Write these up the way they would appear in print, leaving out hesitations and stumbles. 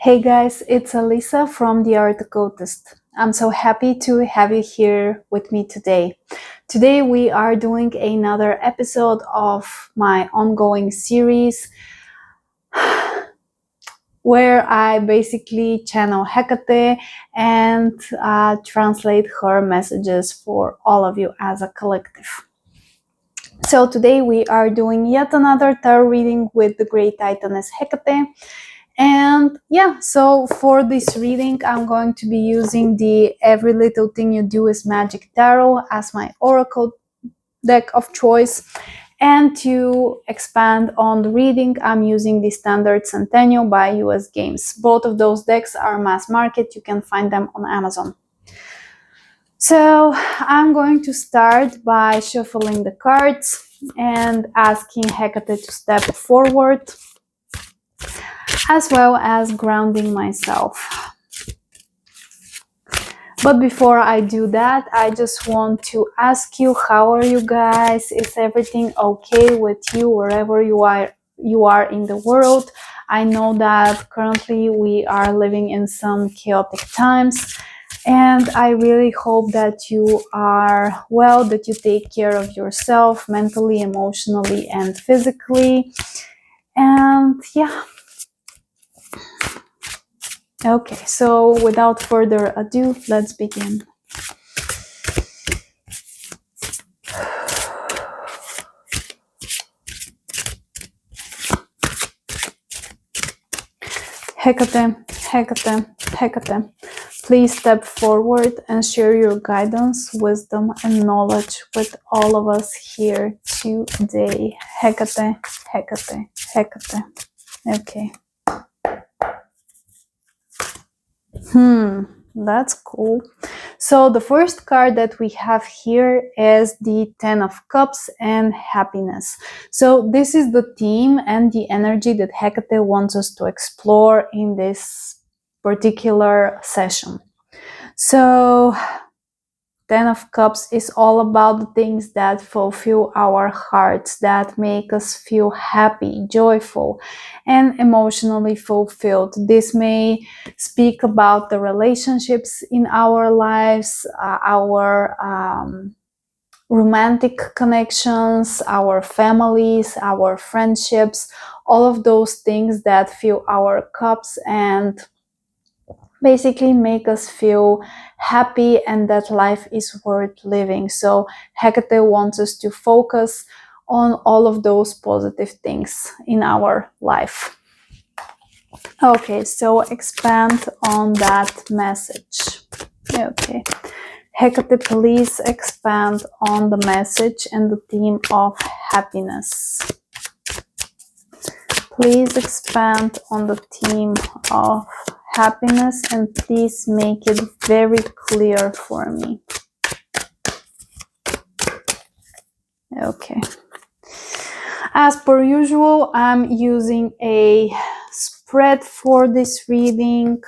Hey guys, it's Elisa from the Art Occultist. I'm so happy to have you here with me today. Today we are doing another episode of my ongoing series where I basically channel Hekate and translate her messages for all of you as a collective. So today we are doing yet another tarot reading with the great titaness Hekate. And yeah, so for this reading, I'm going to be using the Every Little Thing You Do is Magic Tarot as my oracle deck of choice. And to expand on the reading, I'm using the Standard Centennial by US Games. Both of those decks are mass market. You can find them on Amazon. So I'm going to start by shuffling the cards and asking Hekate to step forward, as well as grounding myself. But before I do that, I just want to ask you, how are you guys? Is everything okay with you wherever you are in the world? I know that currently we are living in some chaotic times, and I really hope that you are well, that you take care of yourself mentally, emotionally, and physically. And yeah. Okay, so without further ado, let's begin. Hekate, Hekate, Hekate, please step forward and share your guidance, wisdom, and knowledge with all of us here today. Hekate, Hekate, Hekate. Okay. That's cool. So the first card that we have here is the Ten of Cups and happiness. So this is the theme and the energy that Hekate wants us to explore in this particular session. So Ten of Cups is all about the things that fulfill our hearts, that make us feel happy, joyful, and emotionally fulfilled. This may speak about the relationships in our lives, our romantic connections, our families, our friendships, all of those things that fill our cups and basically make us feel happy and that life is worth living. So Hekate wants us to focus on all of those positive things in our life. Okay, so expand on that message. Okay. Hekate, please expand on the message and the theme of happiness. Please expand on the theme of happiness and please make it very clear for me. Okay. As per usual, I'm using a spread for this reading.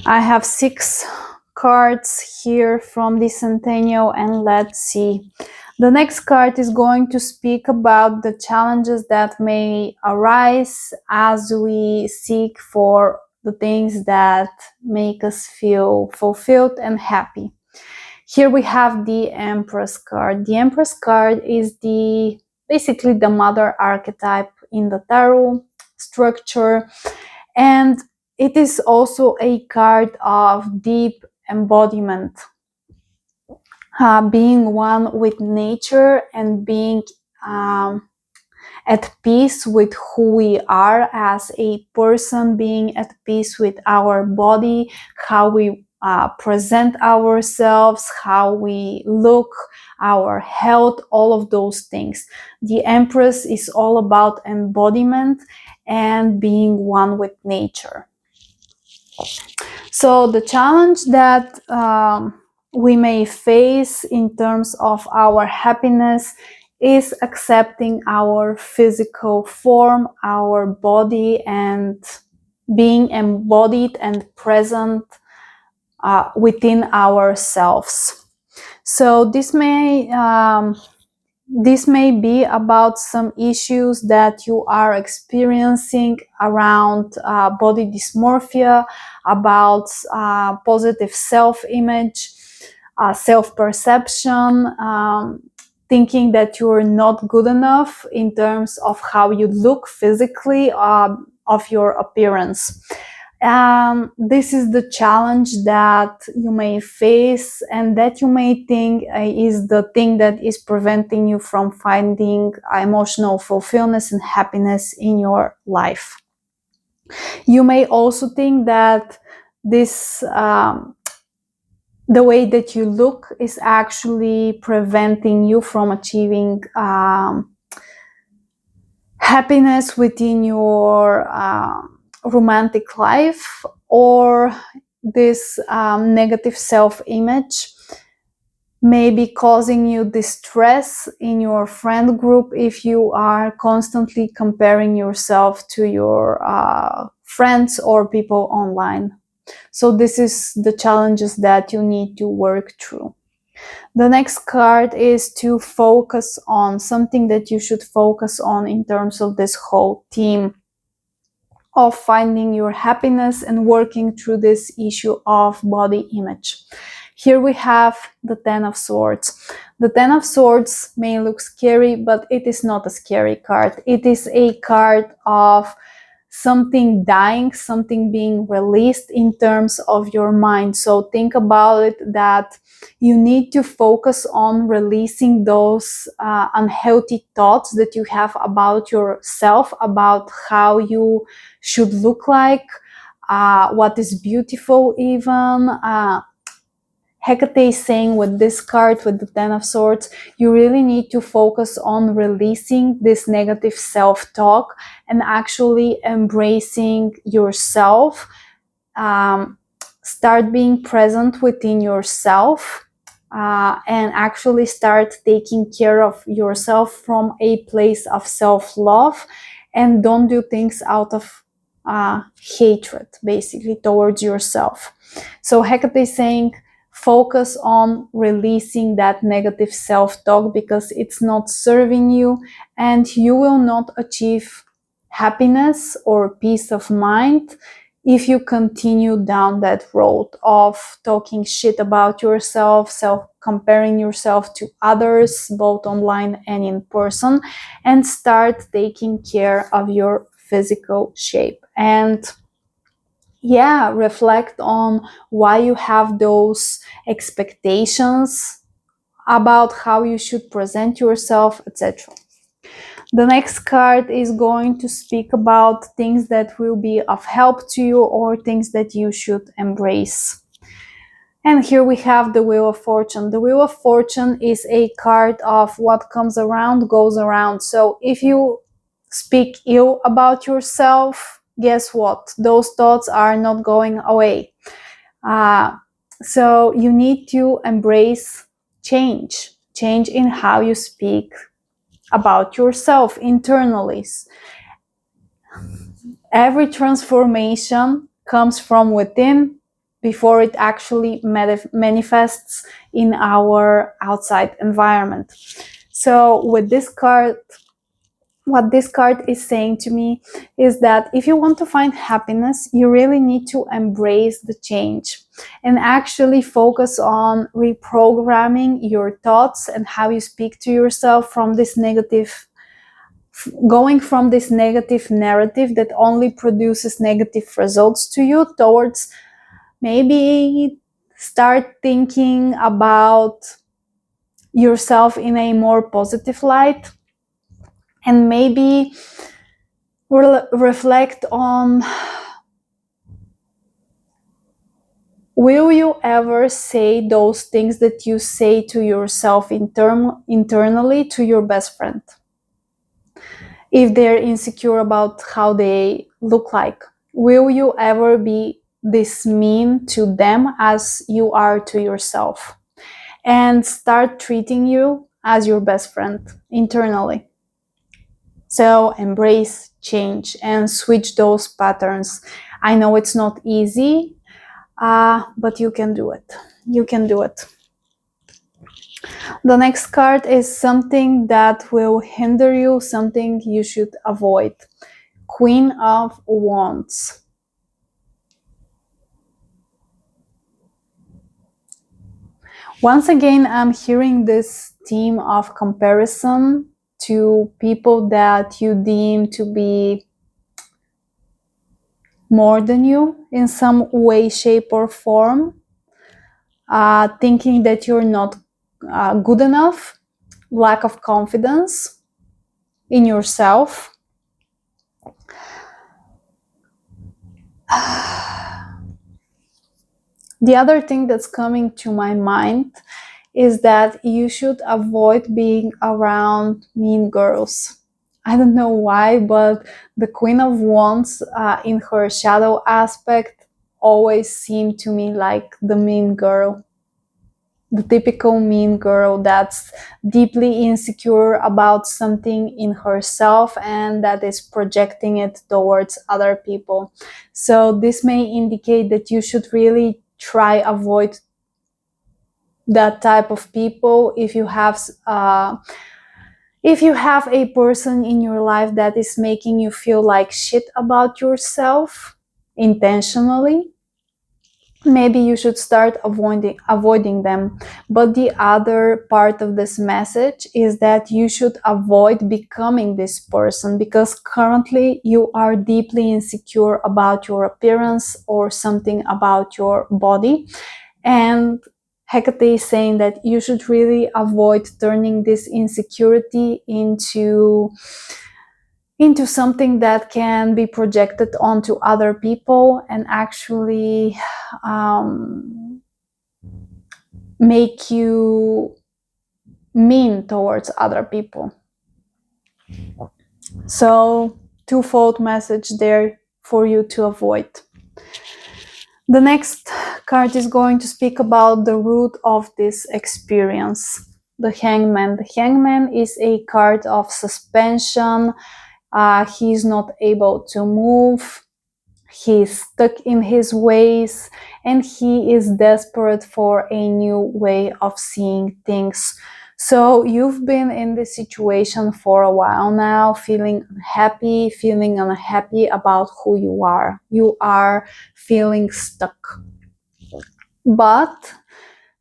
I have 6 cards here from the Centennial, and let's see. The next card is going to speak about the challenges that may arise as we seek for the things that make us feel fulfilled and happy. Here we have the Empress card. The Empress card is basically the mother archetype in the tarot structure, and it is also a card of deep embodiment. Being one with nature and being at peace with who we are as a person, being at peace with our body, how we present ourselves, how we look, our health, all of those things. The Empress is all about embodiment and being one with nature. So the challenge that we may face in terms of our happiness is accepting our physical form, our body, and being embodied and present within ourselves. So this may This may be about some issues that you are experiencing around body dysmorphia, about positive self-image, self-perception, thinking that you're not good enough in terms of how you look physically, of your appearance. This is the challenge that you may face and that you may think is the thing that is preventing you from finding emotional fulfillment and happiness in your life. You may also think that this the way that you look is actually preventing you from achieving happiness within your romantic life, or this negative self-image may be causing you distress in your friend group if you are constantly comparing yourself to your friends or people online. So this is the challenges that you need to work through. The next card is to focus on something that you should focus on in terms of this whole theme of finding your happiness and working through this issue of body image. Here we have the Ten of Swords. The Ten of Swords may look scary, but it is not a scary card. It is a card of something dying, something being released in terms of your mind. So think about it that you need to focus on releasing those unhealthy thoughts that you have about yourself, about how you should look like, what is beautiful even. Hekate is saying with this card, with the Ten of Swords, you really need to focus on releasing this negative self-talk and actually embracing yourself. Start being present within yourself and actually start taking care of yourself from a place of self-love, and don't do things out of hatred, basically, towards yourself. So Hekate is saying, focus on releasing that negative self-talk because it's not serving you, and you will not achieve happiness or peace of mind if you continue down that road of talking shit about yourself, comparing yourself to others, both online and in person, and start taking care of your physical shape. And reflect on why you have those expectations about how you should present yourself, etc. The next card is going to speak about things that will be of help to you or things that you should embrace. And here we have the Wheel of Fortune. The Wheel of Fortune is a card of what comes around goes around. So if you speak ill about yourself, guess what? Those thoughts are not going away. So you need to embrace change in how you speak about yourself internally. Every transformation comes from within before it actually manifests in our outside environment. So with this card, what this card is saying to me is that if you want to find happiness, you really need to embrace the change and actually focus on reprogramming your thoughts and how you speak to yourself from this negative, going from this negative narrative that only produces negative results to you, towards maybe start thinking about yourself in a more positive light, and maybe reflect on, will you ever say those things that you say to yourself internally to your best friend? If they're insecure about how they look like, will you ever be this mean to them as you are to yourself? And start treating you as your best friend internally. So embrace change and switch those patterns. I know it's not easy, but you can do it. You can do it. The next card is something that will hinder you, something you should avoid. Queen of Wands. Once again, I'm hearing this theme of comparison to people that you deem to be more than you in some way, shape, or form. Thinking that you're not good enough, lack of confidence in yourself. The other thing that's coming to my mind is that you should avoid being around mean girls. I don't know why, but the Queen of Wands in her shadow aspect always seemed to me like the mean girl. The typical mean girl that's deeply insecure about something in herself and that is projecting it towards other people. So this may indicate that you should really try avoid that type of people if you have a person in your life that is making you feel like shit about yourself intentionally. Maybe you should start avoiding them. But the other part of this message is that you should avoid becoming this person, because currently you are deeply insecure about your appearance or something about your body. And Hekate is saying that you should really avoid turning this insecurity into something that can be projected onto other people and actually make you mean towards other people. So, twofold message there for you to avoid. The next card is going to speak about the root of this experience. The Hangman. The Hangman is a card of suspension. He's not able to move. He's stuck in his ways and he is desperate for a new way of seeing things. So you've been in this situation for a while now, feeling unhappy about who you are. You are feeling stuck. But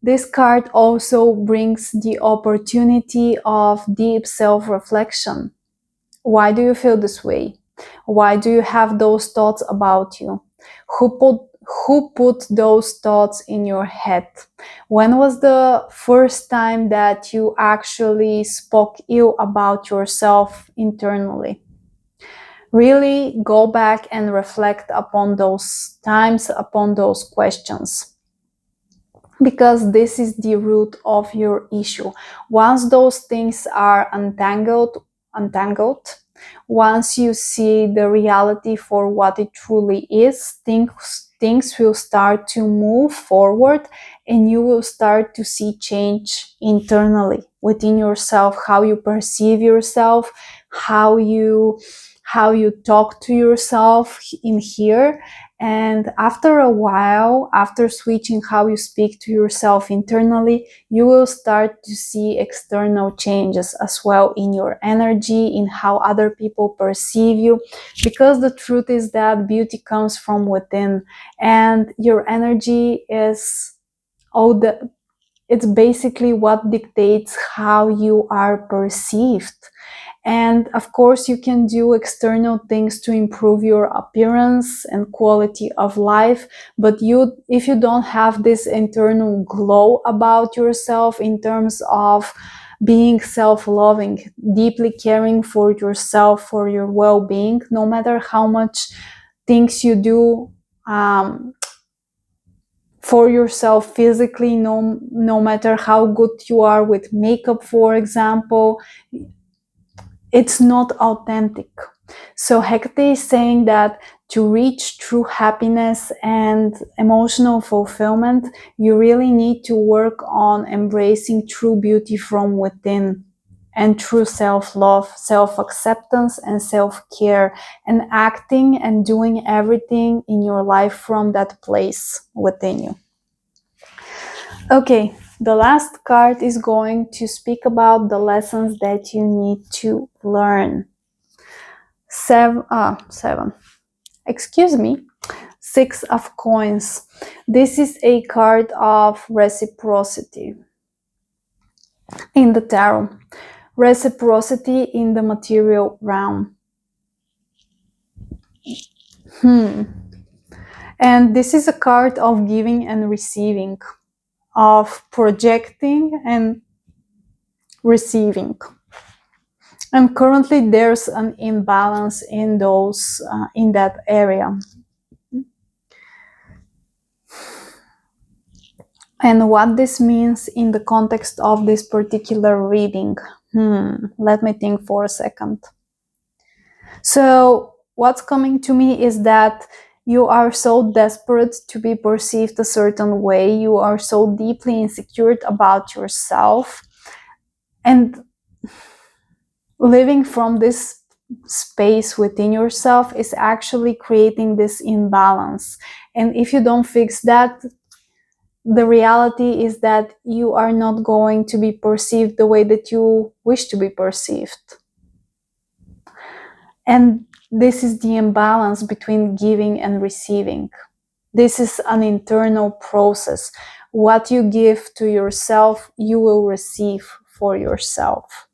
this card also brings the opportunity of deep self-reflection. Why do you feel this way? Why do you have those thoughts about you? Who put those thoughts in your head? When was the first time that you actually spoke ill about yourself internally? Really go back and reflect upon those times, upon those questions, because this is the root of your issue. Once those things are untangled, once you see the reality for what it truly is, things will start to move forward and you will start to see change internally within yourself, how you perceive yourself, how you talk to yourself in here. And after a while, after switching how you speak to yourself internally, you will start to see external changes as well in your energy, in how other people perceive you. Because the truth is that beauty comes from within, and your energy is it's basically what dictates how you are perceived. And of course, you can do external things to improve your appearance and quality of life. But if you don't have this internal glow about yourself in terms of being self-loving, deeply caring for yourself, for your well-being, no matter how much things you do for yourself physically, no matter how good you are with makeup, for example, it's not authentic. So Hecate is saying that to reach true happiness and emotional fulfillment, you really need to work on embracing true beauty from within and true self-love, self-acceptance, and self-care, and acting and doing everything in your life from that place within you. Okay, The last card is going to speak about the lessons that you need to learn. Seven. Excuse me. 6 of coins. This is a card of reciprocity in the tarot. Reciprocity in the material realm. And this is a card of giving and receiving, of projecting and receiving. And currently there's an imbalance in those in that area. And what this means in the context of this particular reading. Let me think for a second. So what's coming to me is that you are so desperate to be perceived a certain way. You are so deeply insecure about yourself. And living from this space within yourself is actually creating this imbalance. And if you don't fix that, the reality is that you are not going to be perceived the way that you wish to be perceived. And this is the imbalance between giving and receiving. This is an internal process. What you give to yourself, you will receive for yourself.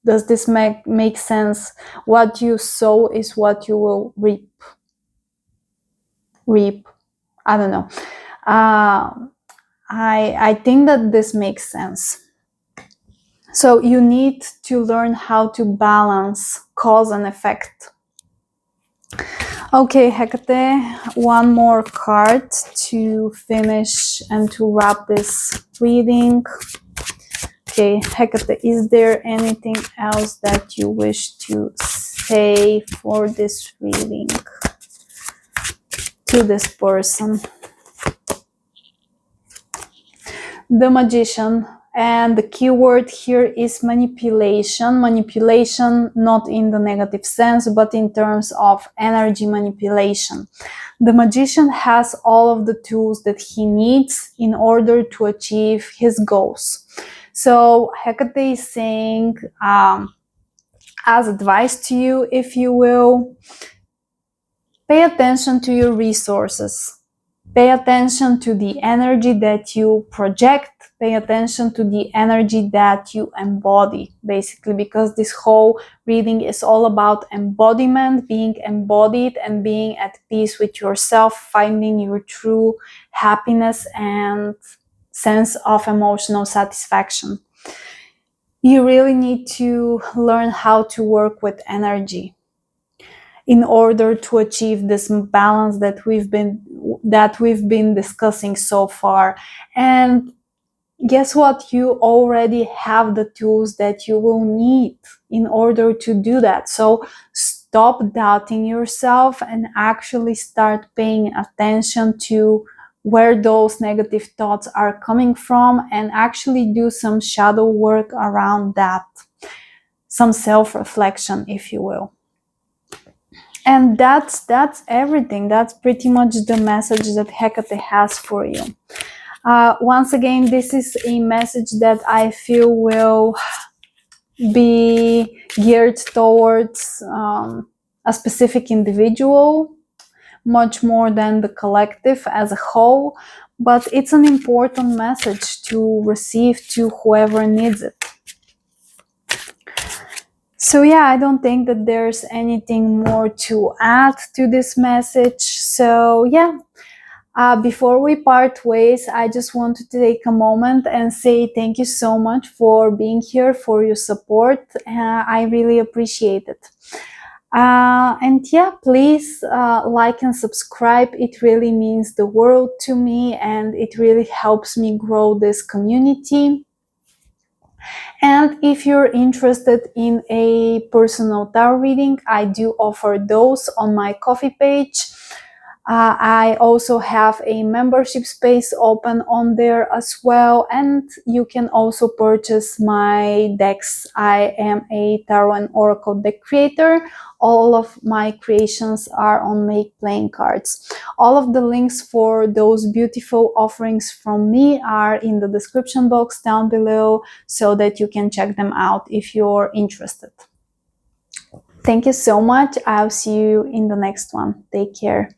Does this make sense? What you sow is what you will reap. I don't know. I think that this makes sense. So you need to learn how to balance cause and effect. Okay, Hekate, one more card to finish and to wrap this reading. Okay, Hekate, is there anything else that you wish to say for this reading to this person? The Magician, and the key word here is manipulation. Manipulation not in the negative sense, but in terms of energy manipulation. The Magician has all of the tools that he needs in order to achieve his goals. So Hekate is saying, as advice to you, if you will, pay attention to your resources. Pay attention to the energy that you project. Pay attention to the energy that you embody, basically, because this whole reading is all about embodiment, being embodied and being at peace with yourself, finding your true happiness and sense of emotional satisfaction. You really need to learn how to work with energy in order to achieve this balance that we've been discussing so far. And guess what? You already have the tools that you will need in order to do that. So stop doubting yourself and actually start paying attention to where those negative thoughts are coming from, and actually do some shadow work around that, some self-reflection, if you will. And that's everything. That's pretty much the message that Hekate has for you. Once again, this is a message that I feel will be geared towards a specific individual, much more than the collective as a whole. But it's an important message to receive to whoever needs it. So yeah, I don't think that there's anything more to add to this message. So yeah, before we part ways, I just want to take a moment and say thank you so much for being here, for your support. I really appreciate it. And yeah, please like and subscribe. It really means the world to me, and it really helps me grow this community. And if you're interested in a personal tarot reading, I do offer those on my Ko-fi page. I also have a membership space open on there as well, and you can also purchase my decks. I am a tarot and oracle deck creator. All of my creations are on Make Playing Cards. All of the links for those beautiful offerings from me are in the description box down below, so that you can check them out if you're interested. Thank you so much. I'll see you in the next one. Take care.